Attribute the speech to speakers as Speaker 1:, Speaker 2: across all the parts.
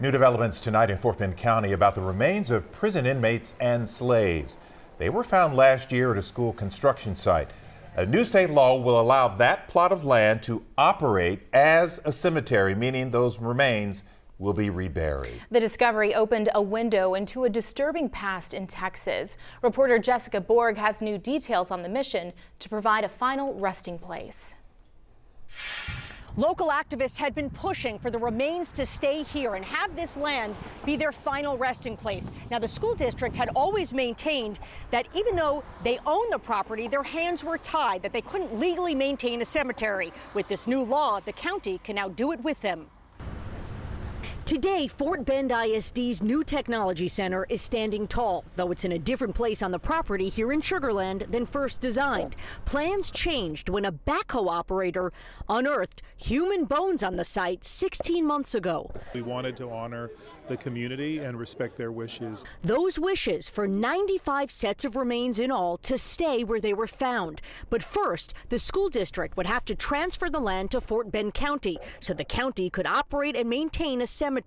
Speaker 1: New developments tonight in Fort Bend County about the remains of prison inmates and slaves. They were found last year at a school construction site. A new state law will allow that plot of land to operate as a cemetery, meaning those remains will be reburied.
Speaker 2: The discovery opened a window into a disturbing past in Texas. Reporter Jessica Borg has new details on the mission to provide a final resting place.
Speaker 3: Local activists had been pushing for the remains to stay here and have this land be their final resting place. Now, the school district had always maintained that even though they own the property, their hands were tied, that they couldn't legally maintain a cemetery. With this new law, the county can now do it with them. Today, Fort Bend ISD's new technology center is standing tall, though it's in a different place on the property here in Sugar Land than first designed. Plans changed when a backhoe operator unearthed human bones on the site 16 months ago.
Speaker 4: We wanted to honor the community and respect their wishes.
Speaker 3: Those wishes for 95 sets of remains in all to stay where they were found. But first, the school district would have to transfer the land to Fort Bend County so the county could operate and maintain a cemetery.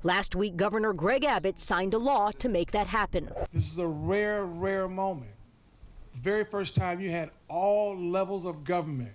Speaker 3: Last week, Governor Greg Abbott signed a law to make that happen.
Speaker 5: This is a rare moment. The very first time you had all levels of government,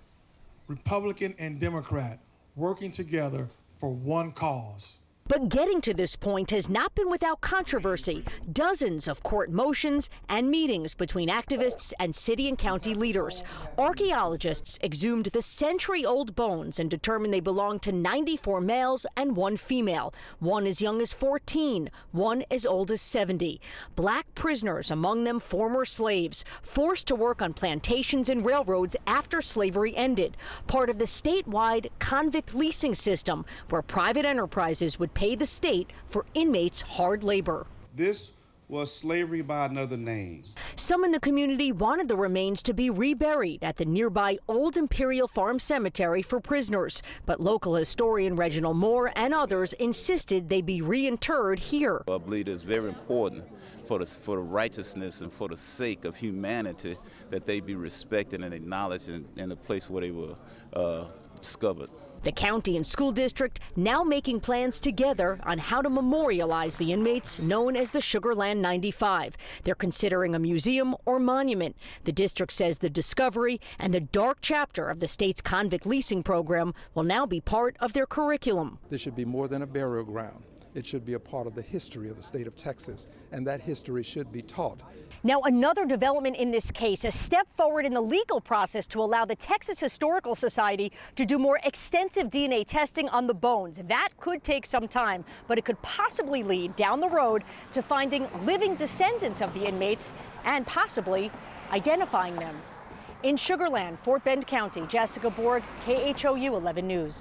Speaker 5: Republican and Democrat, working together for one cause.
Speaker 3: But getting to this point has not been without controversy. Dozens of court motions and meetings between activists and city and county leaders. Archaeologists exhumed the century-old bones and determined they belonged to 94 males and 1 female. One as young as 14, one as old as 70. Black prisoners, among them former slaves, forced to work on plantations and railroads after slavery ended. Part of the statewide convict leasing system, where private enterprises would pay the state for inmates' hard labor.
Speaker 6: This was slavery by another name.
Speaker 3: Some in the community wanted the remains to be reburied at the nearby Old Imperial Farm Cemetery for prisoners, but local historian Reginald Moore and others insisted they be reinterred here.
Speaker 7: I believe it's very important for the righteousness and for the sake of humanity that they be respected and acknowledged in the place where they were discovered.
Speaker 3: The county and school district now making plans together on how to memorialize the inmates known as the Sugar Land 95. They're considering a museum or monument. The district says the discovery and the dark chapter of the state's convict leasing program will now be part of their curriculum.
Speaker 8: This should be more than a burial ground. It should be a part of the history of the state of Texas, and that history should be taught.
Speaker 3: Now, another development in this case, a step forward in the legal process to allow the Texas Historical Society to do more extensive DNA testing on the bones. That could take some time, but it could possibly lead down the road to finding living descendants of the inmates and possibly identifying them. In Sugar Land, Fort Bend County, Jessica Borg, KHOU 11 News.